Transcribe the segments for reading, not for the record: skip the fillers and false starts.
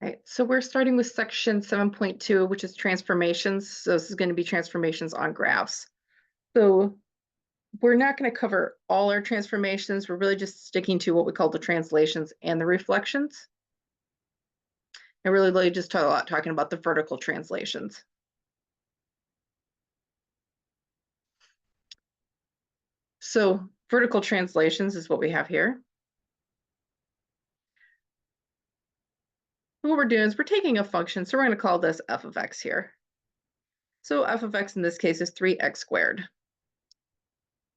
Right, so we're starting with section 7.2, which is transformations. So this is going to be transformations on graphs. So we're not going to cover all our transformations. We're really just sticking to what we call the translations and the reflections. And really just talking about the vertical translations. So vertical translations is what we have here. What we're doing is we're taking a function, so we're going to call this f of x here. So f of x in this case is 3x squared.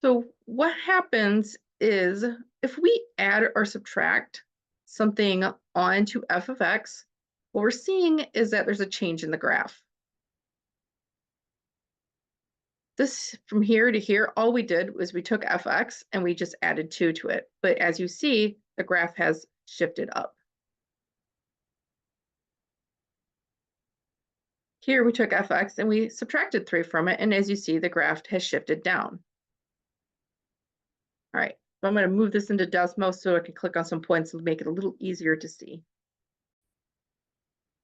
So what happens is if we add or subtract something onto f of x, what we're seeing is that there's a change in the graph. This from here to here, all we did was we took fx and we just added 2 to it. But as you see, the graph has shifted up. Here we took fx and we subtracted 3 from it. And as you see, the graph has shifted down. All right, so I'm going to move this into Desmos so I can click on some points and make it a little easier to see.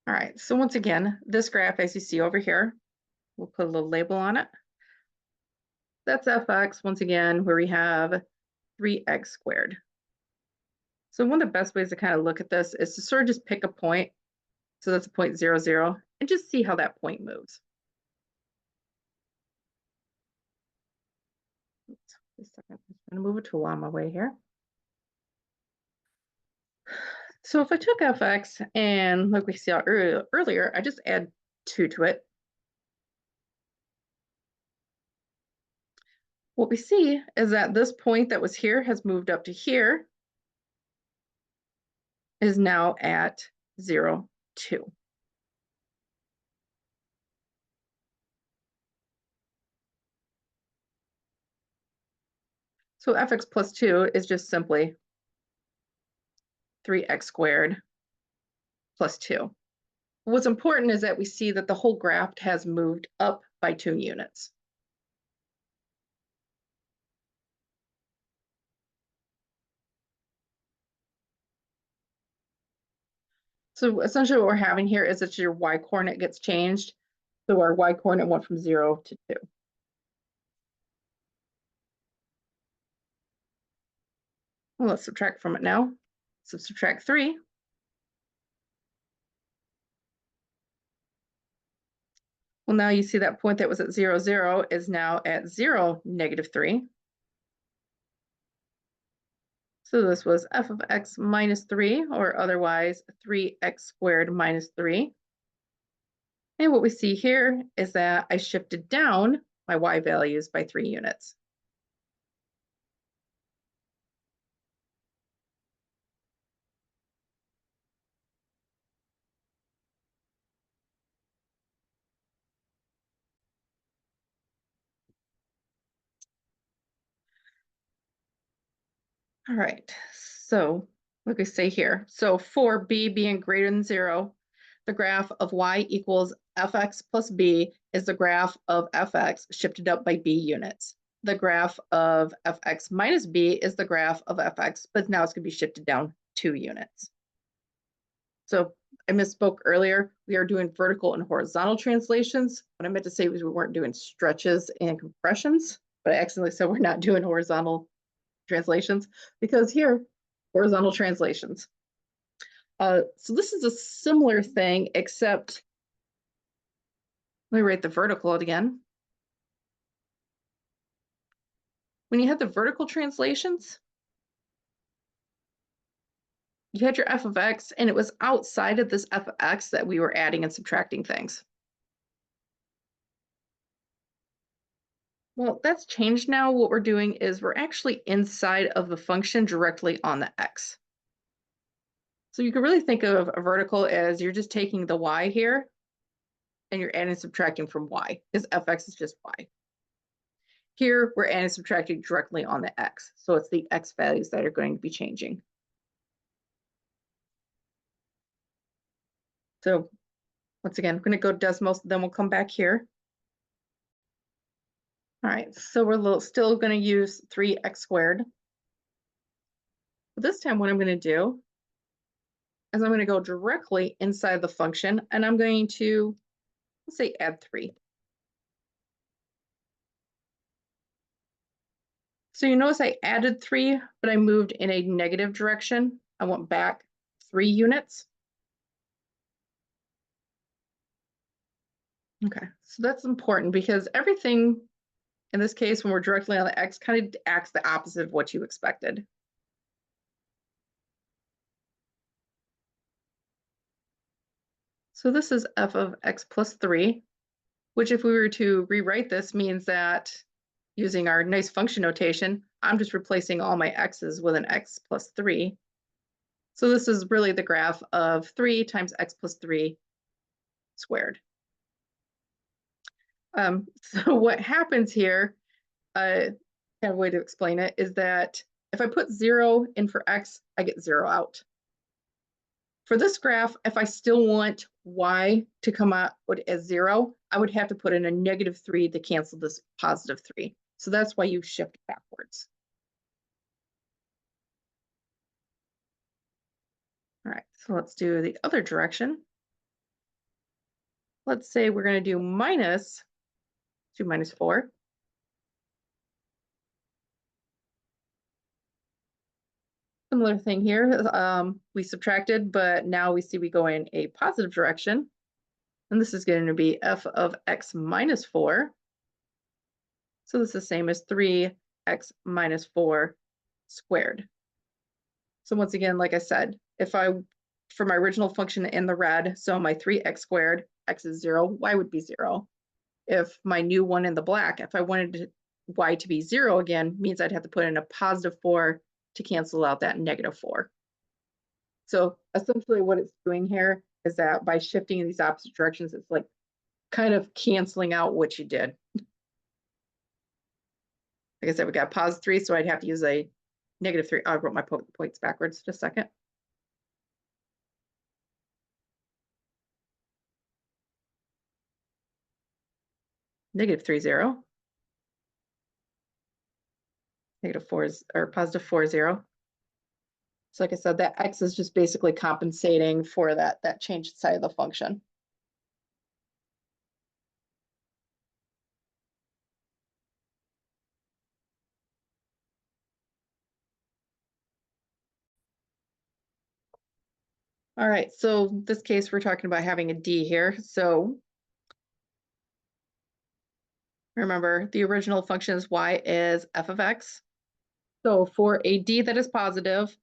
All right, so once again, this graph, as you see over here, we'll put a little label on it. That's fx, once again, where we have 3x squared. So one of the best ways to kind of look at this is to sort of just pick a point. So that's a point 0, 0, and just see how that point moves. Oops, just a second. I'm going to move a tool on my way here. So if I took fx and like we saw earlier, I just add 2 to it. What we see is that this point that was here has moved up to here, is now at 0, 2. So fx plus 2 is just simply 3x squared plus 2. What's important is that we see that the whole graph has moved up by 2 units. So essentially what we're having here is that your y-coordinate gets changed. So our y-coordinate went from 0 to 2. Well, let's subtract from it now. So subtract 3. Well, now you see that point that was at 0, 0 is now at 0, negative 3. So this was f of x minus 3, or otherwise 3x squared minus 3. And what we see here is that I shifted down my y values by 3 units. All right, so like we say here, so for b being greater than 0, the graph of y equals fx plus b is the graph of fx shifted up by b units. The graph of fx minus b is the graph of fx, but now it's going to be shifted down 2 units. So I misspoke earlier. We are doing vertical and horizontal translations. What I meant to say was we weren't doing stretches and compressions, but I accidentally said we're not doing horizontal translations because here, horizontal translations. So this is a similar thing, except let me write the vertical again. When you had the vertical translations, you had your f of x, and it was outside of this f of x that we were adding and subtracting things. Well, that's changed now. What we're doing is we're actually inside of the function directly on the x. So you can really think of a vertical as you're just taking the y here and you're adding and subtracting from y, because fx is just y. Here, we're adding and subtracting directly on the x. So it's the x values that are going to be changing. So once again, I'm going to go Desmos, then we'll come back here. All right, so we're still going to use 3x squared. But this time what I'm going to do is I'm going to go directly inside the function, and I'm going to, let's say, add 3. So you notice I added 3, but I moved in a negative direction. I went back 3 units. Okay, so that's important because everything in this case, when we're directly on the x, kind of acts the opposite of what you expected. So this is f of x plus 3, which if we were to rewrite this means that using our nice function notation, I'm just replacing all my x's with an x plus 3. So this is really the graph of 3 times x plus 3 squared. So what happens here, kind of way to explain it, is that if I put 0 in for x, I get 0 out. For this graph, if I still want y to come out as 0, I would have to put in a -3 to cancel this +3. So that's why you shift backwards. All right, so let's do the other direction. Let's say we're going to do minus 2 minus 4. Similar thing here, we subtracted, but now we see we go in a positive direction. And this is going to be f of x minus 4. So this is the same as 3x minus 4 squared. So once again, like I said, if for my original function in the red, so my 3x squared, x is 0, y would be 0. If my new one in the black, if I wanted y to be 0 again, means I'd have to put in a +4 to cancel out that -4. So essentially what it's doing here is that by shifting in these opposite directions, it's like kind of canceling out what you did. Like I said, we got +3, so I'd have to use a -3. I wrote my points backwards. Just a second. -3, 0. -4 is, or +4, 0. So like I said, that x is just basically compensating for that changed side of the function. All right, so in this case, we're talking about having a d here. So remember, the original function is y is f of x. So for a d that is positive,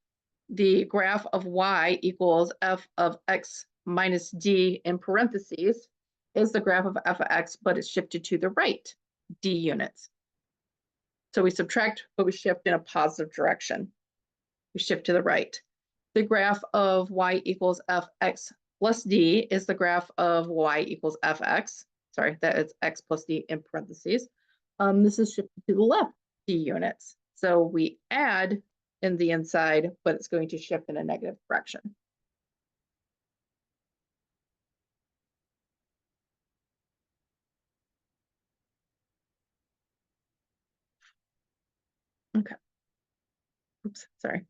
the graph of y equals f of x minus d in parentheses is the graph of f of x, but it's shifted to the right, d units. So we subtract, but we shift in a positive direction. We shift to the right. The graph of y equals fx plus d is the graph of y equals fx. Sorry, that is x plus d in parentheses. This is shifted to the left, d units. So we add in the inside, but it's going to shift in a negative direction. Okay. Oops, sorry.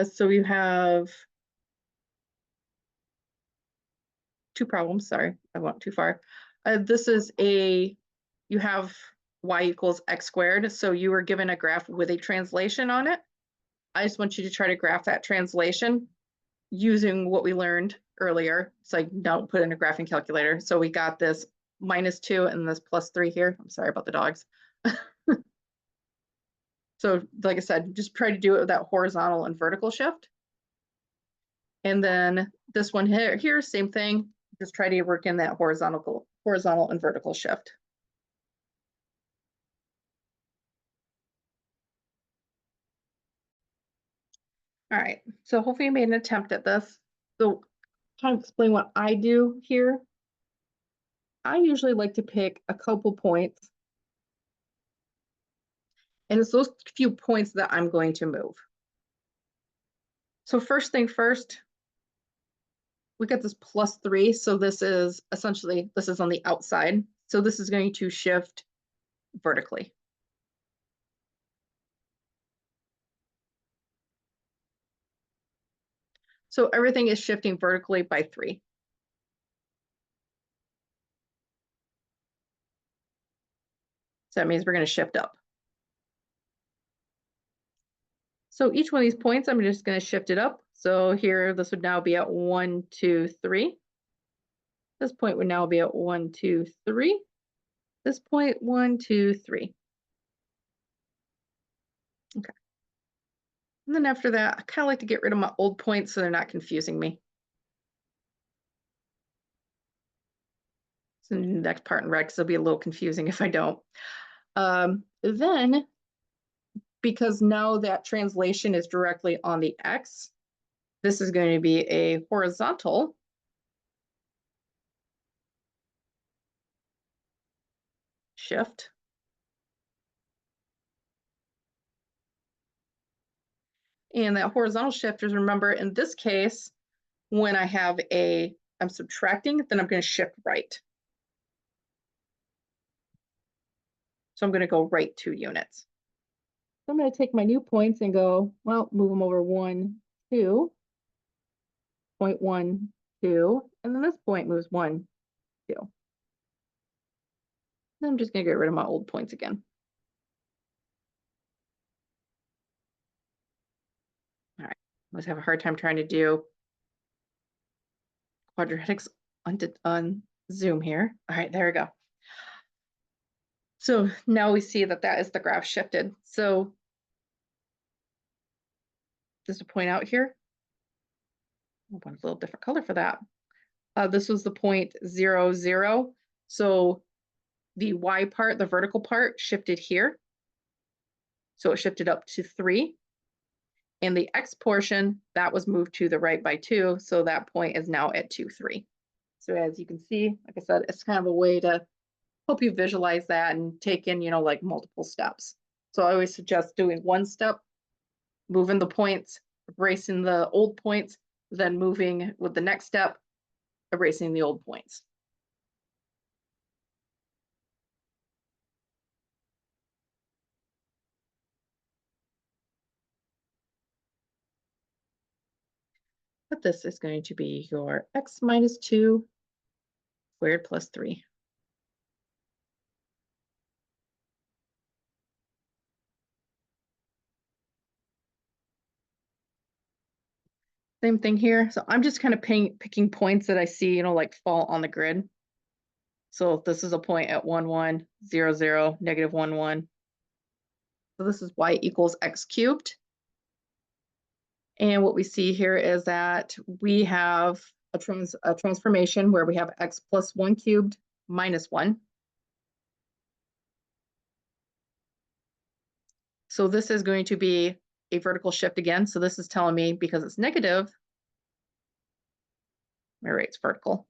So we have 2 problems. Sorry, I went too far. This is you have y equals x squared. So you were given a graph with a translation on it. I just want you to try to graph that translation using what we learned earlier. So I don't put in a graphing calculator. So we got this -2 and this +3 here. I'm sorry about the dogs. So like I said, just try to do it with that horizontal and vertical shift. And then this one here, same thing. Just try to work in that horizontal and vertical shift. All right, so hopefully you made an attempt at this. So kind of explain what I do here. I usually like to pick a couple points, and it's those few points that I'm going to move. So first thing first, we got this +3. So this is essentially, this is on the outside. So this is going to shift vertically. So everything is shifting vertically by 3. So that means we're going to shift up. So each one of these points, I'm just going to shift it up. So here, this would now be at 1, 2, 3. This point would now be at 1, 2, 3. This point, 1, 2, 3. Okay. And then after that, I kind of like to get rid of my old points so they're not confusing me. So the next part in red, because it'll be a little confusing if I don't. Then, because now that translation is directly on the X, this is going to be a horizontal shift. And that horizontal shift is, remember, in this case, when I have I'm subtracting, then I'm going to shift right. So I'm going to go right 2 units. So I'm going to take my new points and go, well, move them over 1, 2, 0.1, 2, and then this point moves 1, 2. Then I'm just going to get rid of my old points again. All right, I always have a hard time trying to do quadratics on Zoom here. All right, there we go. So now we see that that is the graph shifted. So just to point out here, I want a little different color for that. This was the point 0, 0. So the Y part, the vertical part, shifted here. So it shifted up to 3. And the X portion, that was moved to the right by 2. So that point is now at 2, 3. So as you can see, like I said, it's kind of a way to help you visualize that and take in, like multiple steps. So I always suggest doing one step, moving the points, erasing the old points, then moving with the next step, erasing the old points. But this is going to be your x minus 2 squared plus 3. Same thing here. So I'm just kind of picking points that I see, like fall on the grid. So this is a point at 1, 1, 0, 0, negative 1, 1. So this is y equals x cubed. And what we see here is that we have a transformation where we have x plus 1 cubed minus 1. So this is going to be a vertical shift again. So this is telling me, because it's negative, my rate's vertical.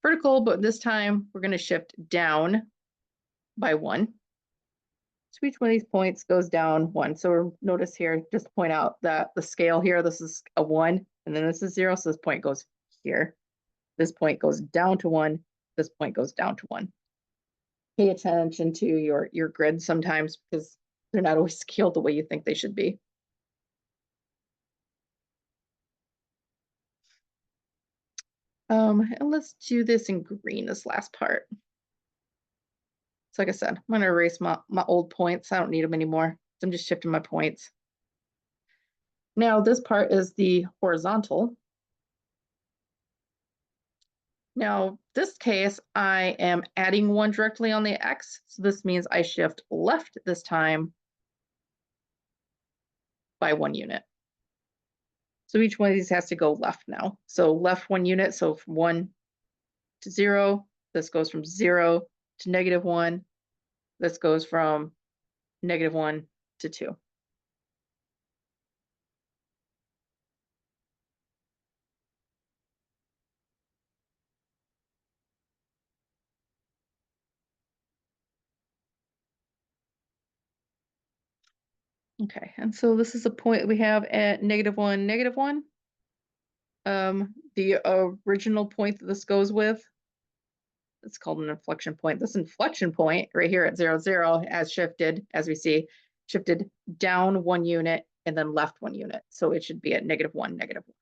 Vertical, but this time we're going to shift down by 1. So each one of these points goes down 1. So notice here, just to point out that the scale here, this is a 1, and then this is 0. So this point goes here. This point goes down to 1. This point goes down to 1. Pay attention to your grid sometimes, because they're not always scaled the way you think they should be. And let's do this in green, this last part. So like I said, I'm going to erase my old points. I don't need them anymore. So I'm just shifting my points. Now this part is the horizontal. Now this case, I am adding 1 directly on the X. So this means I shift left this time by 1 unit. So each one of these has to go left now. So left 1 unit. So from 1 to 0, this goes from 0 to negative 1. This goes from negative 1 to 2. Okay, and so this is a point we have at negative 1, negative 1. The original point that this goes with, it's called an inflection point. This inflection point right here at 0, 0 has shifted, as we see, shifted down 1 unit and then left 1 unit. So it should be at -1, -1.